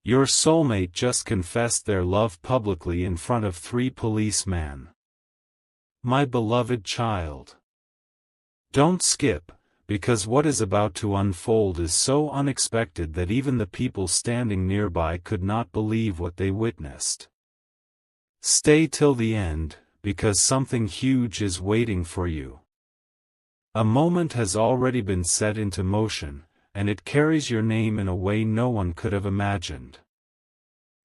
Your soulmate just confessed their love publicly in front of 3 policemen. My beloved child. Don't skip, because what is about to unfold is so unexpected that even the people standing nearby could not believe what they witnessed. Stay till the end, because something huge is waiting for you. A moment has already been set into motion, and it carries your name in a way no one could have imagined.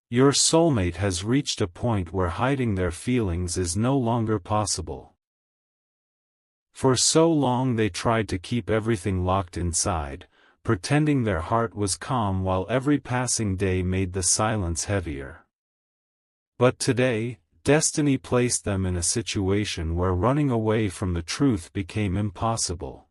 Your soulmate has reached a point where hiding their feelings is no longer possible. For so long they tried to keep everything locked inside, pretending their heart was calm while every passing day made the silence heavier. But today, destiny placed them in a situation where running away from the truth became impossible.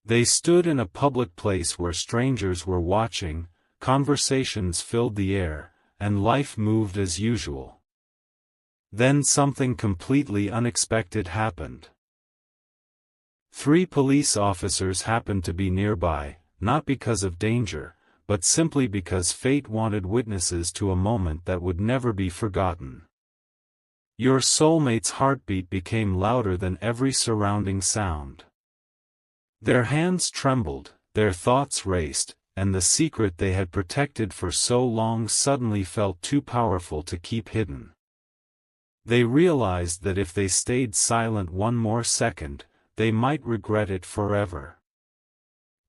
They stood in a public place where strangers were watching, conversations filled the air, and life moved as usual. Then something completely unexpected happened. 3 police officers happened to be nearby, not because of danger, but simply because fate wanted witnesses to a moment that would never be forgotten. Your soulmate's heartbeat became louder than every surrounding sound. Their hands trembled, their thoughts raced, and the secret they had protected for so long suddenly felt too powerful to keep hidden. They realized that if they stayed silent one more second, they might regret it forever.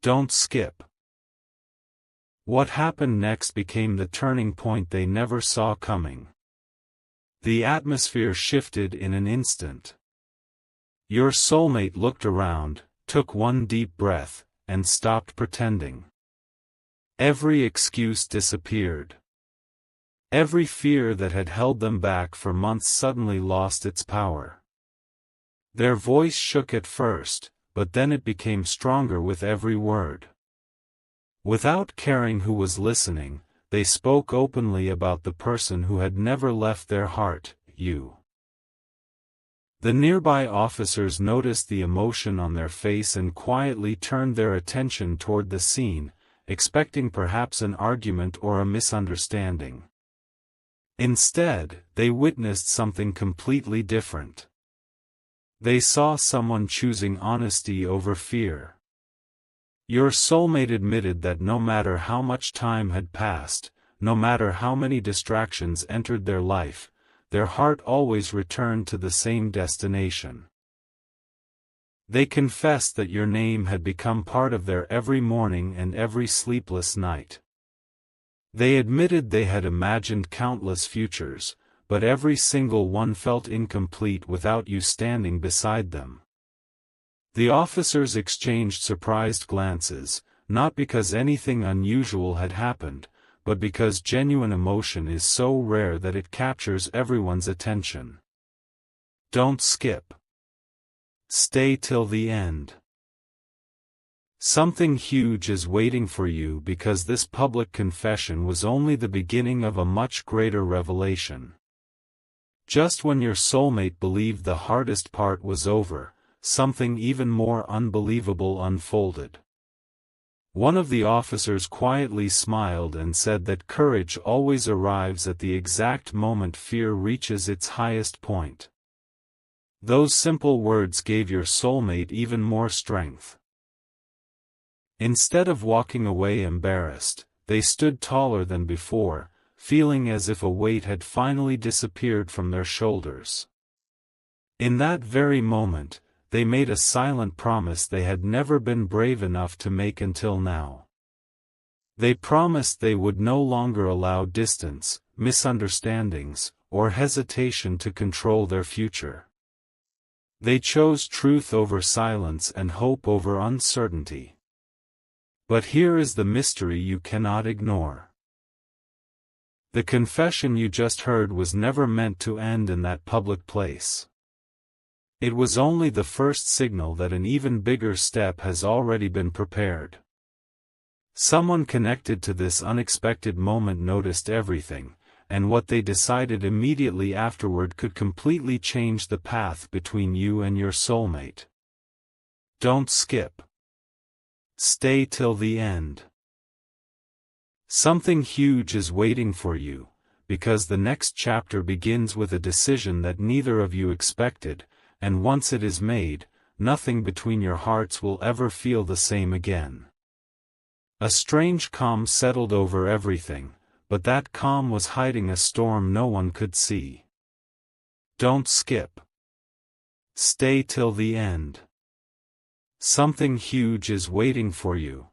Don't skip. What happened next became the turning point they never saw coming. The atmosphere shifted in an instant. Your soulmate looked around, took one deep breath, and stopped pretending. Every excuse disappeared. Every fear that had held them back for months suddenly lost its power. Their voice shook at first, but then it became stronger with every word. Without caring who was listening, they spoke openly about the person who had never left their heart, you. The nearby officers noticed the emotion on their face and quietly turned their attention toward the scene, expecting perhaps an argument or a misunderstanding. Instead, they witnessed something completely different. They saw someone choosing honesty over fear. Your soulmate admitted that no matter how much time had passed, no matter how many distractions entered their life, their heart always returned to the same destination. They confessed that your name had become part of their every morning and every sleepless night. They admitted they had imagined countless futures, but every single one felt incomplete without you standing beside them. The officers exchanged surprised glances, not because anything unusual had happened, but because genuine emotion is so rare that it captures everyone's attention. Don't skip. Stay till the end. Something huge is waiting for you because this public confession was only the beginning of a much greater revelation. Just when your soulmate believed the hardest part was over, something even more unbelievable unfolded. One of the officers quietly smiled and said that courage always arrives at the exact moment fear reaches its highest point. Those simple words gave your soulmate even more strength. Instead of walking away embarrassed, they stood taller than before, feeling as if a weight had finally disappeared from their shoulders. In that very moment, they made a silent promise they had never been brave enough to make until now. They promised they would no longer allow distance, misunderstandings, or hesitation to control their future. They chose truth over silence and hope over uncertainty. But here is the mystery you cannot ignore. The confession you just heard was never meant to end in that public place. It was only the first signal that an even bigger step has already been prepared. Someone connected to this unexpected moment noticed everything, and what they decided immediately afterward could completely change the path between you and your soulmate. Don't skip. Stay till the end. Something huge is waiting for you, because the next chapter begins with a decision that neither of you expected, and once it is made, nothing between your hearts will ever feel the same again. A strange calm settled over everything, but that calm was hiding a storm no one could see. Don't skip. Stay till the end. Something huge is waiting for you.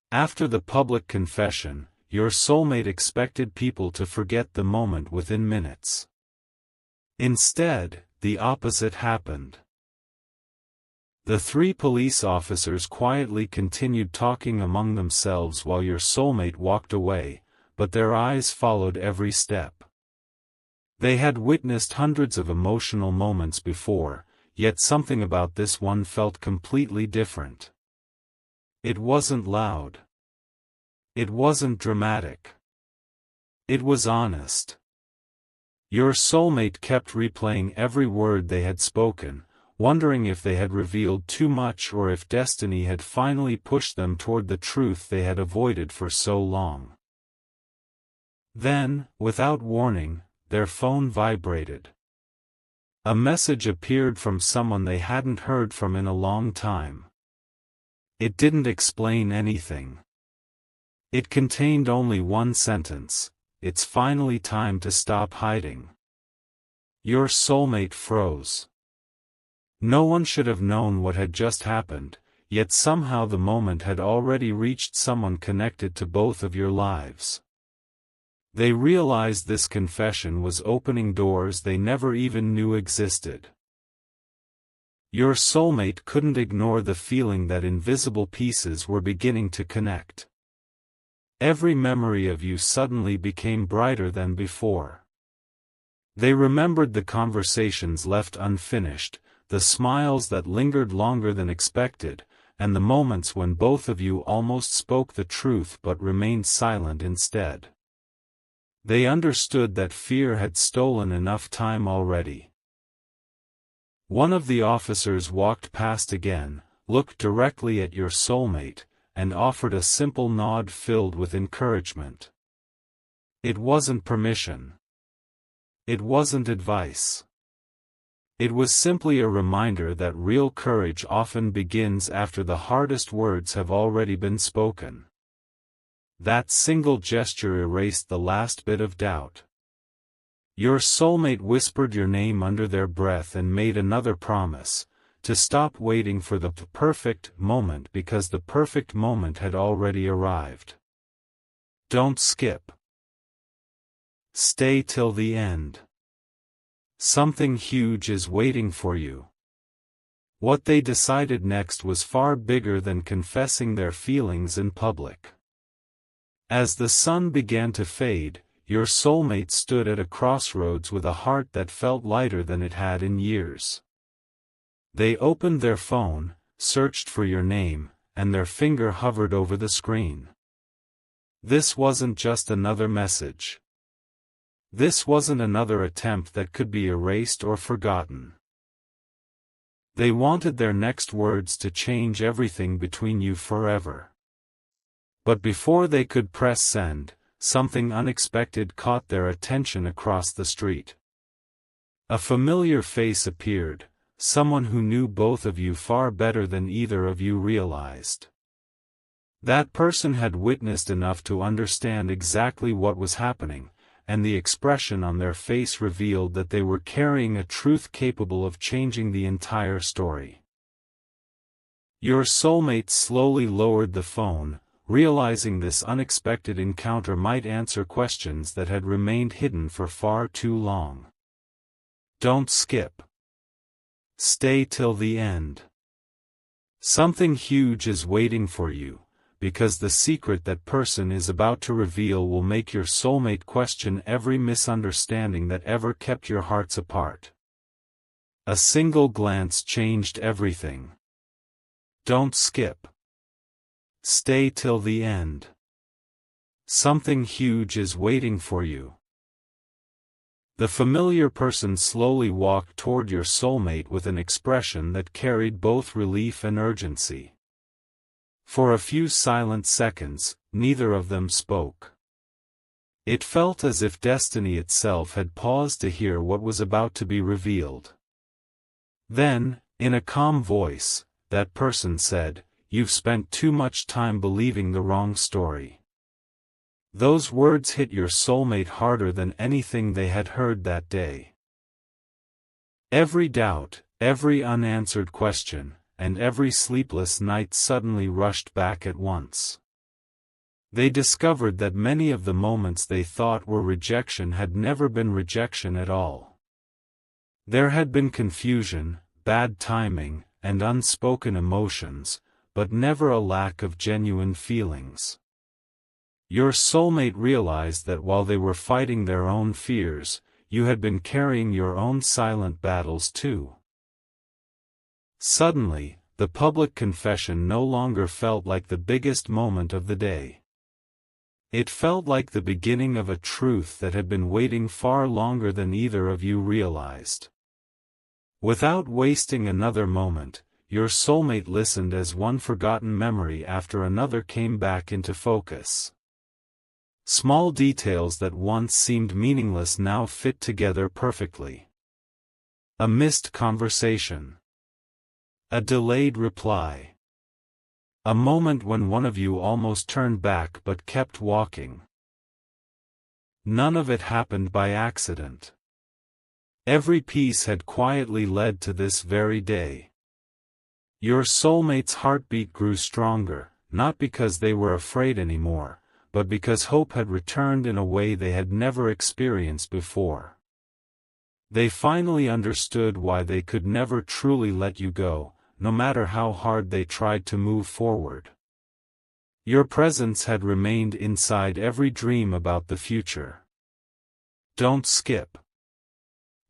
After the public confession, your soulmate expected people to forget the moment within minutes. Instead, the opposite happened. The three police officers quietly continued talking among themselves while your soulmate walked away, but their eyes followed every step. They had witnessed hundreds of emotional moments before, yet something about this one felt completely different. It wasn't loud. It wasn't dramatic. It was honest. Your soulmate kept replaying every word they had spoken, wondering if they had revealed too much or if destiny had finally pushed them toward the truth they had avoided for so long. Then, without warning, their phone vibrated. A message appeared from someone they hadn't heard from in a long time. It didn't explain anything. It contained only one sentence: "It's finally time to stop hiding." Your soulmate froze. No one should have known what had just happened, yet somehow the moment had already reached someone connected to both of your lives. They realized this confession was opening doors they never even knew existed. Your soulmate couldn't ignore the feeling that invisible pieces were beginning to connect. Every memory of you suddenly became brighter than before. They remembered the conversations left unfinished, the smiles that lingered longer than expected, and the moments when both of you almost spoke the truth but remained silent instead. They understood that fear had stolen enough time already. One of the officers walked past again, looked directly at your soulmate, and offered a simple nod filled with encouragement. It wasn't permission. It wasn't advice. It was simply a reminder that real courage often begins after the hardest words have already been spoken. That single gesture erased the last bit of doubt. Your soulmate whispered your name under their breath and made another promise: to stop waiting for the perfect moment because the perfect moment had already arrived. Don't skip. Stay till the end. Something huge is waiting for you. What they decided next was far bigger than confessing their feelings in public. As the sun began to fade, your soulmate stood at a crossroads with a heart that felt lighter than it had in years. They opened their phone, searched for your name, and their finger hovered over the screen. This wasn't just another message. This wasn't another attempt that could be erased or forgotten. They wanted their next words to change everything between you forever. But before they could press send, something unexpected caught their attention across the street. A familiar face appeared, someone who knew both of you far better than either of you realized. That person had witnessed enough to understand exactly what was happening, and the expression on their face revealed that they were carrying a truth capable of changing the entire story. Your soulmate slowly lowered the phone, realizing this unexpected encounter might answer questions that had remained hidden for far too long. Don't skip. Stay till the end. Something huge is waiting for you, because the secret that person is about to reveal will make your soulmate question every misunderstanding that ever kept your hearts apart. A single glance changed everything. Don't skip. Stay till the end. Something huge is waiting for you. The familiar person slowly walked toward your soulmate with an expression that carried both relief and urgency. For a few silent seconds, neither of them spoke. It felt as if destiny itself had paused to hear what was about to be revealed. Then, in a calm voice, that person said, "You've spent too much time believing the wrong story." Those words hit your soulmate harder than anything they had heard that day. Every doubt, every unanswered question, and every sleepless night suddenly rushed back at once. They discovered that many of the moments they thought were rejection had never been rejection at all. There had been confusion, bad timing, and unspoken emotions, but never a lack of genuine feelings. Your soulmate realized that while they were fighting their own fears, you had been carrying your own silent battles too. Suddenly, the public confession no longer felt like the biggest moment of the day. It felt like the beginning of a truth that had been waiting far longer than either of you realized. Without wasting another moment, your soulmate listened as one forgotten memory after another came back into focus. Small details that once seemed meaningless now fit together perfectly. A missed conversation. A delayed reply. A moment when one of you almost turned back but kept walking. None of it happened by accident. Every piece had quietly led to this very day. Your soulmate's heartbeat grew stronger, not because they were afraid anymore, but because hope had returned in a way they had never experienced before. They finally understood why they could never truly let you go, no matter how hard they tried to move forward. Your presence had remained inside every dream about the future. Don't skip.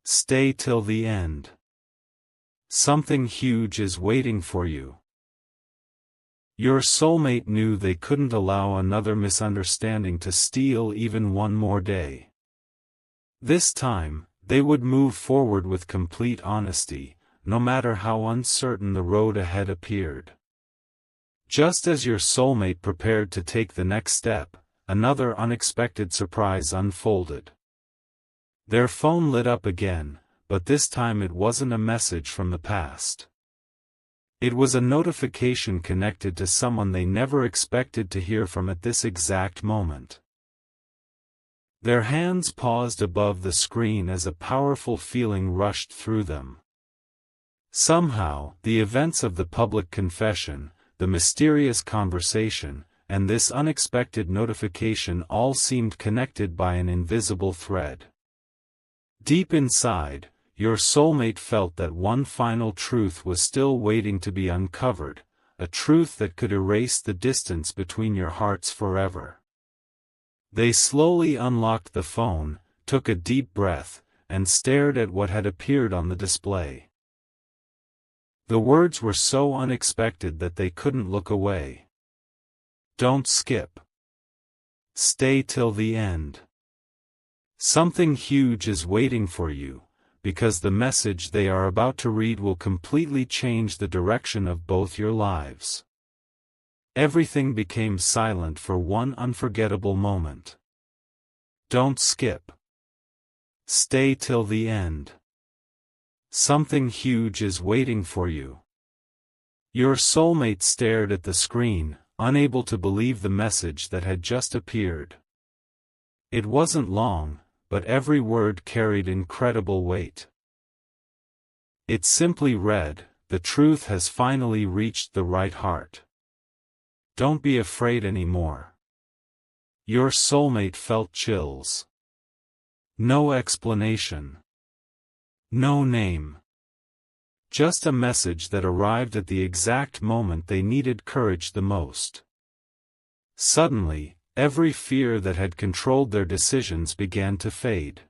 Stay till the end. Something huge is waiting for you. Your soulmate knew they couldn't allow another misunderstanding to steal even one more day. This time, they would move forward with complete honesty, no matter how uncertain the road ahead appeared. Just as your soulmate prepared to take the next step, another unexpected surprise unfolded. Their phone lit up again, but this time it wasn't a message from the past. It was a notification connected to someone they never expected to hear from at this exact moment. Their hands paused above the screen as a powerful feeling rushed through them. Somehow, the events of the public confession, the mysterious conversation, and this unexpected notification all seemed connected by an invisible thread. Deep inside, your soulmate felt that one final truth was still waiting to be uncovered, a truth that could erase the distance between your hearts forever. They slowly unlocked the phone, took a deep breath, and stared at what had appeared on the display. The words were so unexpected that they couldn't look away. Don't skip. Stay till the end. Something huge is waiting for you, because the message they are about to read will completely change the direction of both your lives. Everything became silent for one unforgettable moment. Don't skip. Stay till the end. Something huge is waiting for you. Your soulmate stared at the screen, unable to believe the message that had just appeared. It wasn't long, but every word carried incredible weight. It simply read, "The truth has finally reached the right heart. Don't be afraid anymore." Your soulmate felt chills. No explanation. No name. Just a message that arrived at the exact moment they needed courage the most. Suddenly, every fear that had controlled their decisions began to fade.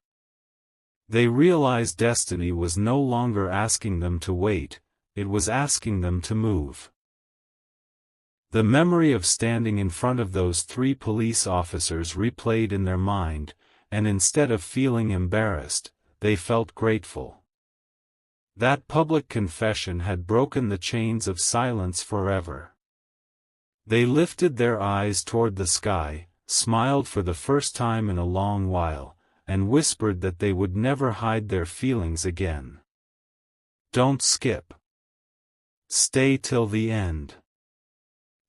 They realized destiny was no longer asking them to wait, it was asking them to move. The memory of standing in front of those 3 police officers replayed in their mind, and instead of feeling embarrassed, they felt grateful. That public confession had broken the chains of silence forever. They lifted their eyes toward the sky, smiled for the first time in a long while, and whispered that they would never hide their feelings again. Don't skip. Stay till the end.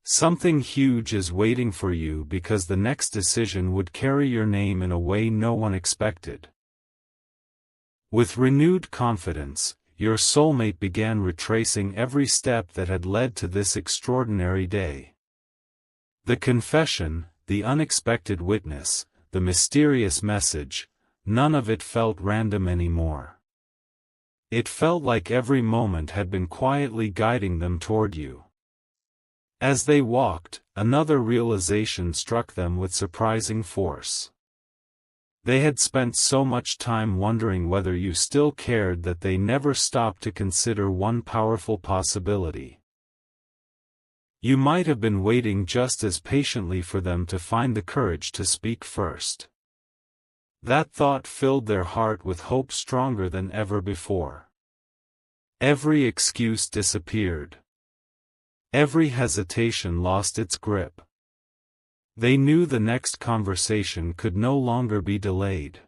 Something huge is waiting for you because the next decision would carry your name in a way no one expected. With renewed confidence, your soulmate began retracing every step that had led to this extraordinary day. The confession, the unexpected witness, the mysterious message, none of it felt random anymore. It felt like every moment had been quietly guiding them toward you. As they walked, another realization struck them with surprising force. They had spent so much time wondering whether you still cared that they never stopped to consider one powerful possibility. You might have been waiting just as patiently for them to find the courage to speak first. That thought filled their heart with hope stronger than ever before. Every excuse disappeared. Every hesitation lost its grip. They knew the next conversation could no longer be delayed.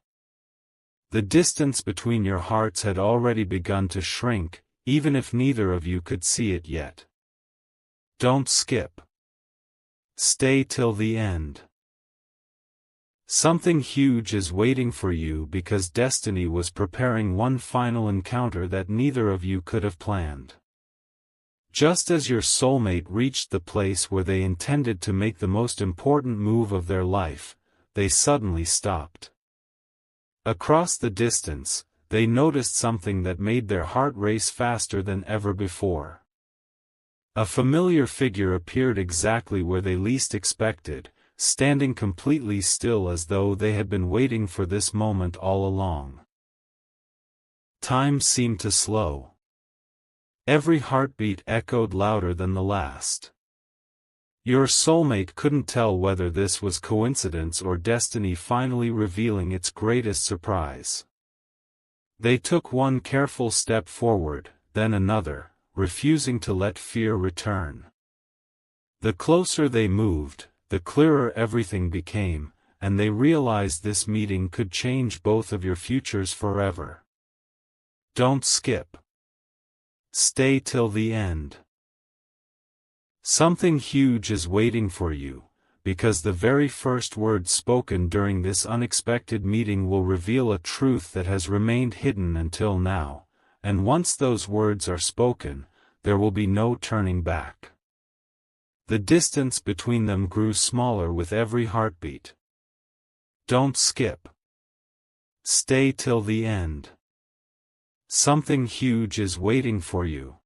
The distance between your hearts had already begun to shrink, even if neither of you could see it yet. Don't skip. Stay till the end. Something huge is waiting for you because destiny was preparing one final encounter that neither of you could have planned. Just as your soulmate reached the place where they intended to make the most important move of their life, they suddenly stopped. Across the distance, they noticed something that made their heart race faster than ever before. A familiar figure appeared exactly where they least expected, standing completely still as though they had been waiting for this moment all along. Time seemed to slow. Every heartbeat echoed louder than the last. Your soulmate couldn't tell whether this was coincidence or destiny finally revealing its greatest surprise. They took one careful step forward, then another, refusing to let fear return. The closer they moved, the clearer everything became, and they realized this meeting could change both of your futures forever. Don't skip. Stay till the end. Something huge is waiting for you, because the very first words spoken during this unexpected meeting will reveal a truth that has remained hidden until now, and once those words are spoken, there will be no turning back. The distance between them grew smaller with every heartbeat. Don't skip. Stay till the end. Something huge is waiting for you.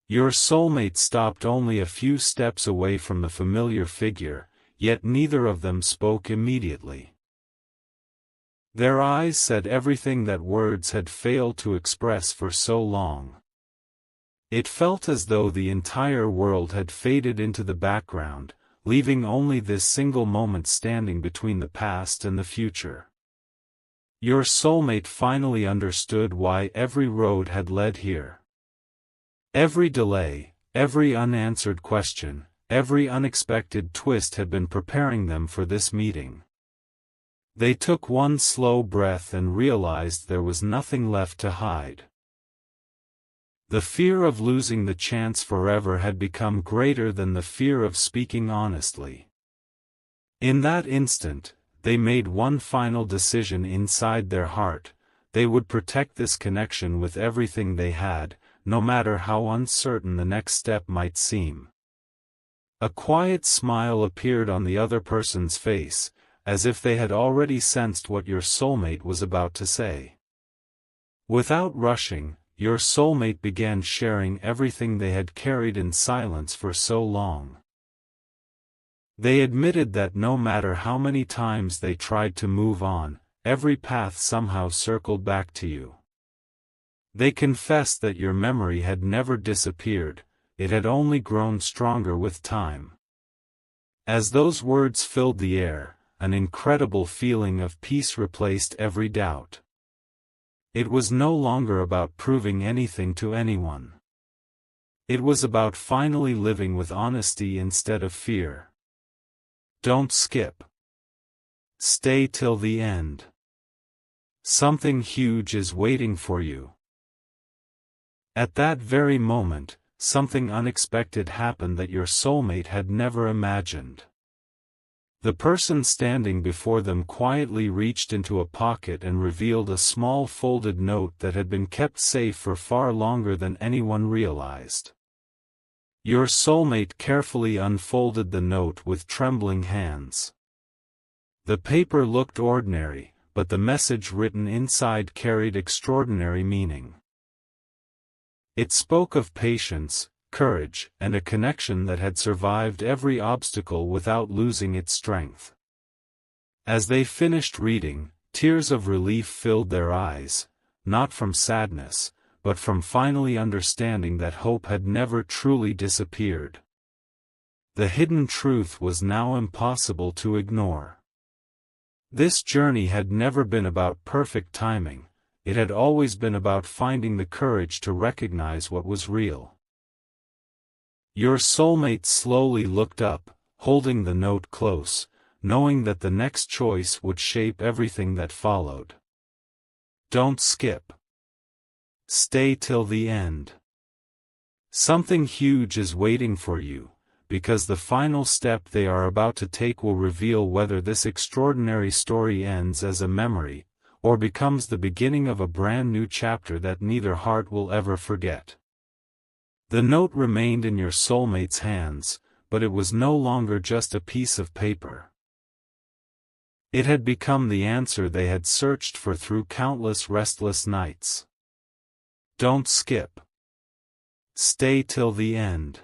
Your soulmate stopped only a few steps away from the familiar figure, yet neither of them spoke immediately. Their eyes said everything that words had failed to express for so long. It felt as though the entire world had faded into the background, leaving only this single moment standing between the past and the future. Your soulmate finally understood why every road had led here. Every delay, every unanswered question, every unexpected twist had been preparing them for this meeting. They took one slow breath and realized there was nothing left to hide. The fear of losing the chance forever had become greater than the fear of speaking honestly. In that instant, they made one final decision inside their heart: they would protect this connection with everything they had, no matter how uncertain the next step might seem. A quiet smile appeared on the other person's face, as if they had already sensed what your soulmate was about to say. Without rushing, your soulmate began sharing everything they had carried in silence for so long. They admitted that no matter how many times they tried to move on, every path somehow circled back to you. They confessed that your memory had never disappeared, it had only grown stronger with time. As those words filled the air, an incredible feeling of peace replaced every doubt. It was no longer about proving anything to anyone. It was about finally living with honesty instead of fear. Don't skip. Stay till the end. Something huge is waiting for you. At that very moment, something unexpected happened that your soulmate had never imagined. The person standing before them quietly reached into a pocket and revealed a small folded note that had been kept safe for far longer than anyone realized. Your soulmate carefully unfolded the note with trembling hands. The paper looked ordinary, but the message written inside carried extraordinary meaning. It spoke of patience, courage, and a connection that had survived every obstacle without losing its strength. As they finished reading, tears of relief filled their eyes, not from sadness, but from finally understanding that hope had never truly disappeared. The hidden truth was now impossible to ignore. This journey had never been about perfect timing, it had always been about finding the courage to recognize what was real. Your soulmate slowly looked up, holding the note close, knowing that the next choice would shape everything that followed. Don't skip. Stay till the end. Something huge is waiting for you, because the final step they are about to take will reveal whether this extraordinary story ends as a memory, or becomes the beginning of a brand new chapter that neither heart will ever forget. The note remained in your soulmate's hands, but it was no longer just a piece of paper. It had become the answer they had searched for through countless restless nights. Don't skip. Stay till the end.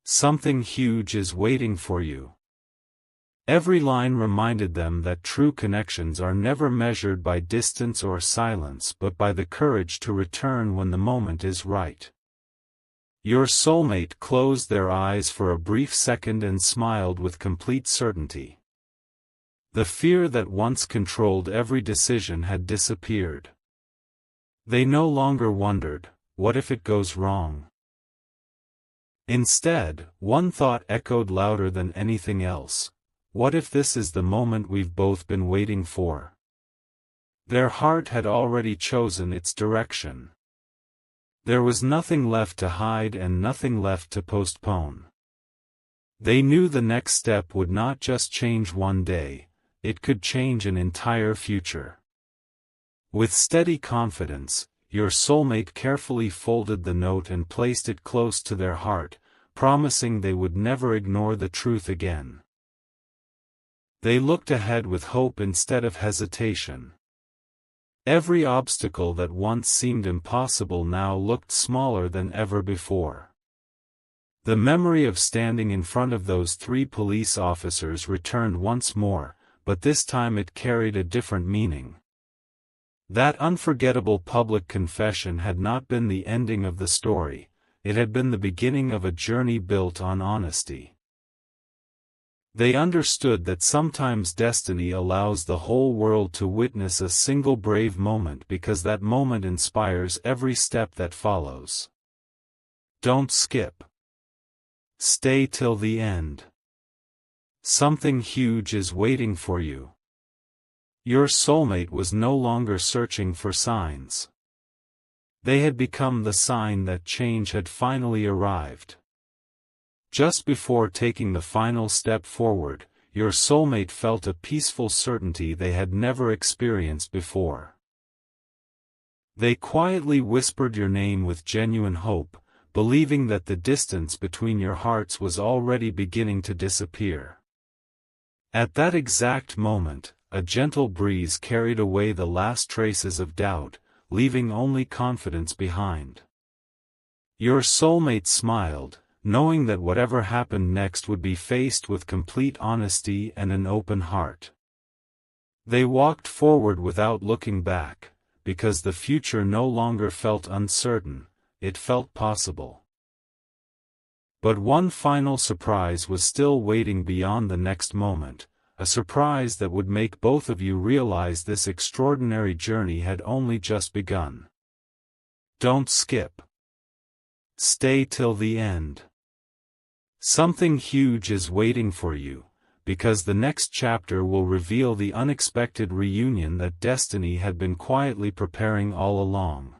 Something huge is waiting for you. Every line reminded them that true connections are never measured by distance or silence but by the courage to return when the moment is right. Your soulmate closed their eyes for a brief second and smiled with complete certainty. The fear that once controlled every decision had disappeared. They no longer wondered, what if it goes wrong? Instead, one thought echoed louder than anything else. What if this is the moment we've both been waiting for? Their heart had already chosen its direction. There was nothing left to hide and nothing left to postpone. They knew the next step would not just change one day, it could change an entire future. With steady confidence, your soulmate carefully folded the note and placed it close to their heart, promising they would never ignore the truth again. They looked ahead with hope instead of hesitation. Every obstacle that once seemed impossible now looked smaller than ever before. The memory of standing in front of those 3 police officers returned once more, but this time it carried a different meaning. That unforgettable public confession had not been the ending of the story, it had been the beginning of a journey built on honesty. They understood that sometimes destiny allows the whole world to witness a single brave moment because that moment inspires every step that follows. Don't skip. Stay till the end. Something huge is waiting for you. Your soulmate was no longer searching for signs. They had become the sign that change had finally arrived. Just before taking the final step forward, your soulmate felt a peaceful certainty they had never experienced before. They quietly whispered your name with genuine hope, believing that the distance between your hearts was already beginning to disappear. At that exact moment, a gentle breeze carried away the last traces of doubt, leaving only confidence behind. Your soulmate smiled, knowing that whatever happened next would be faced with complete honesty and an open heart. They walked forward without looking back, because the future no longer felt uncertain, it felt possible. But one final surprise was still waiting beyond the next moment, a surprise that would make both of you realize this extraordinary journey had only just begun. Don't skip. Stay till the end. Something huge is waiting for you, because the next chapter will reveal the unexpected reunion that destiny had been quietly preparing all along.